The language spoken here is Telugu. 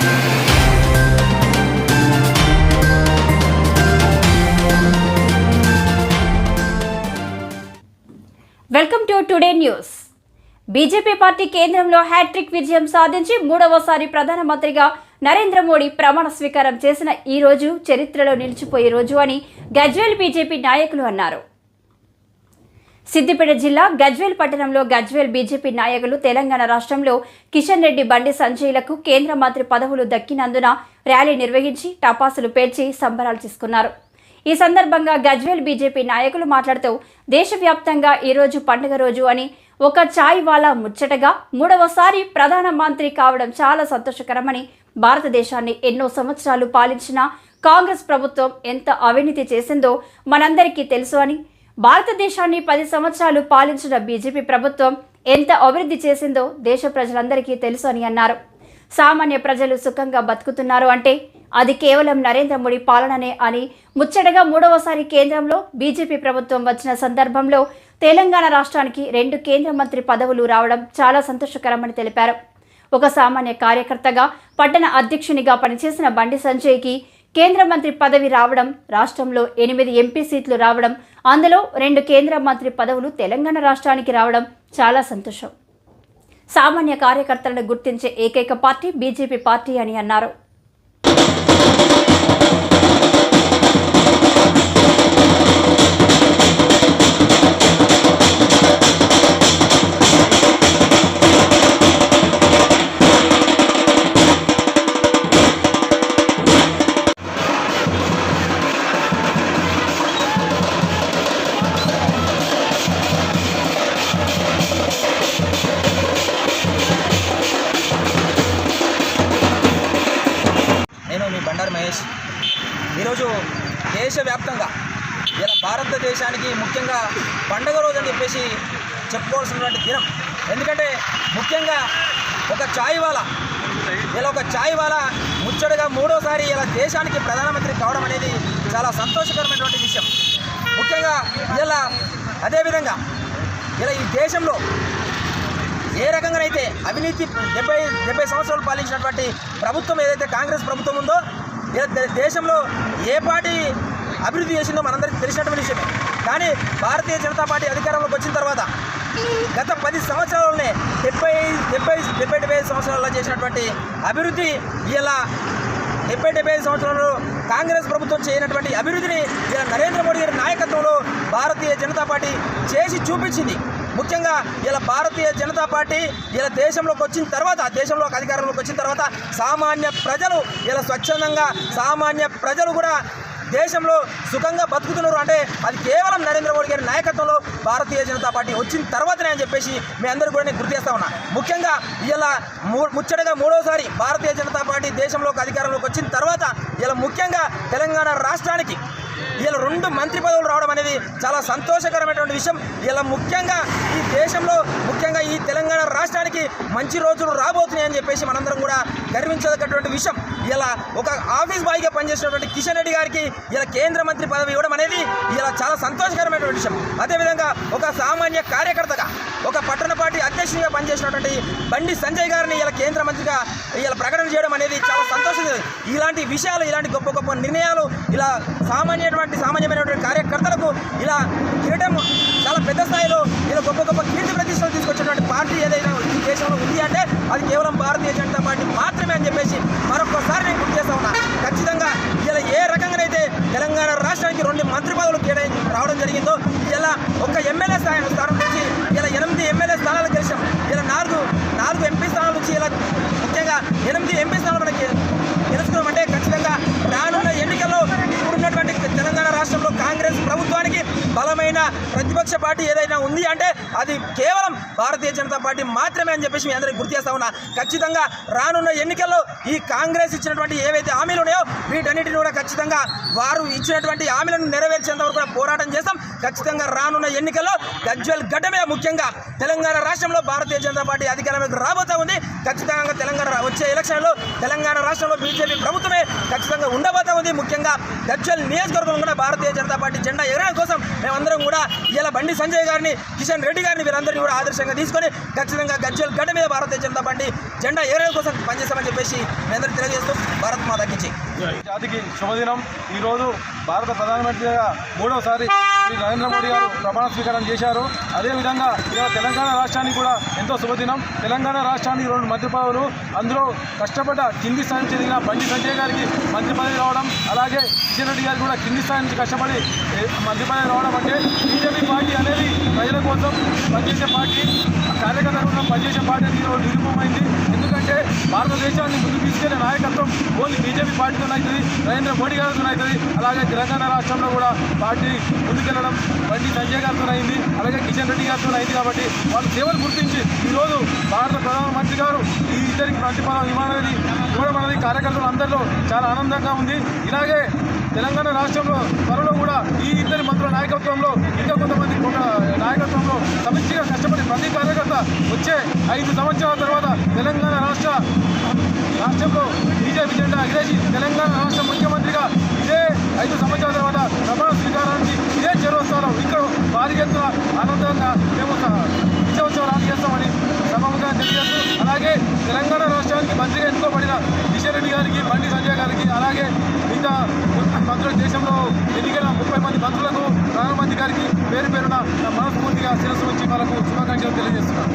Welcome to today news. BJP party కేంద్రంలో హ్యాట్రిక్ విజయం సాధించి మూడవసారి ప్రధానమంత్రిగా నరేంద్ర మోడీ ప్రమాణ స్వీకారం చేసిన ఈ రోజు చరిత్రలో నిలిచిపోయే రోజు అని గజ్వేల్ బీజేపీ నాయకులు అన్నారు. సిద్దిపేట జిల్లా గజ్వేల్ పట్టణంలో గజ్వేల్ బీజేపీ నాయకులు తెలంగాణ రాష్ట్రంలో కిషన్ రెడ్డి, బండి సంజయ్లకు కేంద్ర మంత్రి పదవులు దక్కినందున ర్యాలీ నిర్వహించి టపాసులు పేల్చి సంబరాలు చేసుకున్నారు. ఈ సందర్భంగా గజ్వేల్ బీజేపీ నాయకులు మాట్లాడుతూ దేశవ్యాప్తంగా ఈరోజు పండుగ రోజు అని, ఒక చాయ్ వాలా ముచ్చటగా మూడవసారి ప్రధానమంత్రి కావడం చాలా సంతోషకరమని, భారతదేశాన్ని ఎన్నో సంవత్సరాలు పాలించిన కాంగ్రెస్ ప్రభుత్వం ఎంత అవినీతి చేసిందో మనందరికీ తెలుసు అని, భారతదేశాన్ని 10 సంవత్సరాలు పాలించిన బీజేపీ ప్రభుత్వం ఎంత అభివృద్ధి చేసిందో దేశ ప్రజలందరికీ తెలుసు అని అన్నారు. సామాన్య ప్రజలు సుఖంగా బతుకుతున్నారు అంటే అది కేవలం నరేంద్ర మోడీ పాలననే అని, ముచ్చటగా మూడవసారి కేంద్రంలో బీజేపీ ప్రభుత్వం వచ్చిన సందర్భంలో తెలంగాణ రాష్ట్రానికి 2 కేంద్ర మంత్రి పదవులు రావడం చాలా సంతోషకరమని తెలిపారు. ఒక సామాన్య కార్యకర్తగా పట్టణ అధ్యక్షునిగా పనిచేసిన బండి సంజయ్కి కేంద్ర మంత్రి పదవి రావడం, రాష్ట్రంలో 8 ఎంపీ సీట్లు రావడం, అందులో 2 కేంద్ర మంత్రి పదవులు తెలంగాణ రాష్ట్రానికి రావడం చాలా సంతోషం. సామాన్య కార్యకర్తలను గుర్తించే ఏకైక పార్టీ బీజేపీ పార్టీ అని అన్నారు. నేను మీ బండారు మహేష్. ఈరోజు దేశవ్యాప్తంగా ఇలా భారతదేశానికి ముఖ్యంగా పండుగ రోజు అని చెప్పేసి చెప్పుకోవాల్సినటువంటి దినం. ఎందుకంటే ముఖ్యంగా ఒక చాయ్ వాలా ముచ్చటగా మూడోసారి ఇలా దేశానికి ప్రధానమంత్రి కావడం అనేది చాలా సంతోషకరమైనటువంటి విషయం. ముఖ్యంగా ఇలా అదేవిధంగా ఇలా ఈ దేశంలో ఏ రకంగానైతే అవినీతి 70 సంవత్సరాలు పాలించినటువంటి ప్రభుత్వం ఏదైతే కాంగ్రెస్ ప్రభుత్వం ఉందో, దేశంలో ఏ పార్టీ అభివృద్ధి చేసిందో మనందరికీ తెలిసినటువంటి విషయమే. కానీ భారతీయ జనతా పార్టీ అధికారంలోకి వచ్చిన తర్వాత గత 10 సంవత్సరాలలోనే 75 సంవత్సరాల్లో చేసినటువంటి అభివృద్ధి ఇలా 75 సంవత్సరాల్లో కాంగ్రెస్ ప్రభుత్వం చేయనటువంటి అభివృద్ధిని ఇలా నరేంద్ర మోడీ గారి నాయకత్వంలో భారతీయ జనతా పార్టీ చేసి చూపించింది. ముఖ్యంగా ఇలా భారతీయ జనతా పార్టీ ఇలా దేశంలోకి అధికారంలోకి వచ్చిన తర్వాత సామాన్య ప్రజలు ఇలా స్వచ్ఛందంగా సామాన్య ప్రజలు కూడా దేశంలో సుఖంగా బతుకుతున్నారు అంటే అది కేవలం నరేంద్ర మోడీ గారి నాయకత్వంలో భారతీయ జనతా పార్టీ వచ్చిన తర్వాతనే అని చెప్పేసి మీ అందరూ కూడా నేను గుర్తు చేస్తా ఉన్నా. ముఖ్యంగా ఇలా ముచ్చటగా మూడోసారి భారతీయ జనతా పార్టీ దేశంలోకి అధికారంలోకి వచ్చిన తర్వాత ఇలా ముఖ్యంగా తెలంగాణ రాష్ట్రానికి ఇలా 2 మంత్రి పదవులు రావడం అనేది చాలా సంతోషకరమైనటువంటి విషయం. ఇలా ముఖ్యంగా ఈ దేశంలో ముఖ్యంగా ఈ తెలంగాణ రాష్ట్రానికి మంచి రోజులు రాబోతున్నాయి అని చెప్పేసి మనందరం కూడా గర్వించదగ్గటువంటి విషయం. ఇలా ఒక ఆఫీస్ బాయ్గా పనిచేసినటువంటి కిషన్ రెడ్డి గారికి ఇలా కేంద్ర మంత్రి పదవి ఇవ్వడం అనేది ఇలా చాలా సంతోషకరమైనటువంటి విషయం. అదేవిధంగా ఒక సామాన్య కార్యకర్తగా ఒక పట్టణ పార్టీ అధ్యక్షునిగా పనిచేసినటువంటి బండి సంజయ్ గారిని ఇలా కేంద్ర మంత్రిగా ఇలా ప్రకటన చేయడం అనేది చాలా సంతోషం. ఇలాంటి విషయాలు, ఇలాంటి గొప్ప గొప్ప నిర్ణయాలు ఇలా సామాన్యమైనటువంటి కార్యకర్తలకు ఇలా చేయడం చాలా పెద్ద స్థాయిలో ఇలా గొప్ప గొప్ప కీర్తి ప్రతిష్టలు తీసుకొచ్చినటువంటి పార్టీ ఏదైనా ఈ దేశంలో ఉంది అంటే అది కేవలం భారతీయ జనతా పార్టీ మాత్రమే అని చెప్పేసి మరొకసారి నేను గుర్తు చేస్తా ఉన్నా. ఖచ్చితంగా ఇలా ఏ రకంగానైతే తెలంగాణ రాష్ట్రానికి 2 మంత్రి పదవులు రావడం జరిగిందో, ఇలా ఒక ఎమ్మెల్యే స్థానం నుంచి ఇలా 8 ఎమ్మెల్యే స్థానాలు గెలిచాం. ఇలా 4 ఎంపీ స్థానాల నుంచి ఇలా ముఖ్యంగా 8 ఎంపీ స్థానాలు మనకి గెలుచుకున్నామంటే ఖచ్చితంగా రానున్న ఎన్నికల్లో ఇప్పుడున్నటువంటి తెలంగాణ రాష్ట్రంలో కాంగ్రెస్ ప్రభుత్వానికి బలమైన ప్రతిపక్ష పార్టీ ఏదైనా ఉంది అంటే అది కేవలం భారతీయ జనతా పార్టీ మాత్రమే అని చెప్పేసి మీ అందరికీ గుర్తు చేస్తా ఉన్నా. ఖచ్చితంగా రానున్న ఎన్నికల్లో ఈ కాంగ్రెస్ ఇచ్చినటువంటి ఏవైతే హామీలు ఉన్నాయో వీటన్నిటిని కూడా ఖచ్చితంగా వారు ఇచ్చినటువంటి హామీలను నెరవేర్చేంత వరకు కూడా పోరాటం చేస్తాం. ఖచ్చితంగా రానున్న ఎన్నికల్లో గజ్వేల్ గడ్డ మీద ముఖ్యంగా తెలంగాణ రాష్ట్రంలో భారతీయ జనతా పార్టీ అధికారంలోకి రాబోతా ఉంది. ఖచ్చితంగా తెలంగాణ వచ్చే ఎలక్షన్లో తెలంగాణ రాష్ట్రంలో బీజేపీ ప్రభుత్వమే ఖచ్చితంగా ఉండబోతా ఉంది. ముఖ్యంగా గజ్వేల్ నియోజకవర్గం కూడా భారతీయ జనతా పార్టీ జెండా ఎగరడం కోసం మేమందరం కూడా ఇలా బండి సంజయ్ గారిని, కిషన్ రెడ్డి గారిని వీరందరినీ కూడా ఆదర్శంగా తీసుకొని ఖచ్చితంగా గజ్వేల్ గడ్డ మీద భారతీయ జనతా పార్టీ జెండా ఎగరేయడం కోసం పనిచేస్తామని చెప్పేసి మీ అందరికీ తెలియజేస్తూ భారత్ మాతా కీ జై. జాతికి శుభదినం. ఈరోజు భారత ప్రధానమంత్రిగా మూడవసారి శ్రీ నరేంద్ర మోడీ గారు ప్రమాణ స్వీకారం చేశారు. అదేవిధంగా ఇలా తెలంగాణ రాష్ట్రానికి కూడా ఎంతో శుభదినం. తెలంగాణ రాష్ట్రానికి 2 మంత్రి పదవులు, అందులో కష్టపడ్డ కింది స్థాయి నుంచి ఎదిగిన బండి సంజయ్ గారికి మంత్రి పదవి రావడం, అలాగే కిషన్ రెడ్డి గారికి కూడా కింది స్థాయి నుంచి కష్టపడి మంత్రి పదవి రావడం అంటే బీజేపీ పార్టీ అనేది ప్రజల కోసం పనిచేసే పార్టీ, కార్యకర్తల కోసం పనిచేసే పార్టీ అనేది ఈరోజు నిరూపమైంది. ఎందుకంటే భారతదేశాన్ని ముందుకు తీసుకెళ్లే నాయకత్వం ఓన్లీ బీజేపీ పార్టీతో అవుతుంది, నరేంద్ర మోడీ గారితో అవుతుంది. అలాగే తెలంగాణ రాష్ట్రంలో కూడా పార్టీ ముందుకెళ్లడం బండి సంజయ్ గారితో అయింది, అలాగే కిషన్ రెడ్డి గారితో అయింది. కాబట్టి వాళ్ళ సేవలు గుర్తించి ఈరోజు భారత ప్రధానమంత్రి గారు ఈ ఇద్దరికి మంత్రి పదవి ఇవ్వడం అనేది కార్యకర్తలు అందరిలో చాలా ఆనందంగా ఉంది. ఇలాగే తెలంగాణ రాష్ట్రంలో త్వరలో కూడా ఈ ఇద్దరి మంత్రుల నాయకత్వంలో ఇంకా కొంతమంది నాయకత్వంలో సమిష్టిగా కష్టపడి ప్రతి కార్యకర్త వచ్చే 5 సంవత్సరాల తర్వాత తెలంగాణ రాష్ట్రంలో బీజేపీ జెండా ఎగరేసి తెలంగాణ రాష్ట్ర ముఖ్యమంత్రిగా ఇదే 5 సంవత్సరాల తర్వాత ప్రమాణ స్వీకారానికి ఇదే చేరువస్థానం ఇక్కడ భారీ ఎత్తున ఆనందంగా మేము విజయోత్సవాలు చేస్తామని సభముగా తెలియజేస్తూ, అలాగే తెలంగాణ రాష్ట్రానికి మంత్రిగా ఎన్నుకోబడిన కిషన్ రెడ్డి గారికి, బండి సంజయ్ గారికి, అలాగే మిగతా మంత్రుల దేశంలో ఎన్నికైన 30 మంది మంత్రులకు, ప్రధానమంత్రి గారికి పేరు పేరున మనస్ఫూర్తిగా శిరస్సు ఉంచి వాళ్ళకు శుభాకాంక్షలు తెలియజేస్తున్నాను.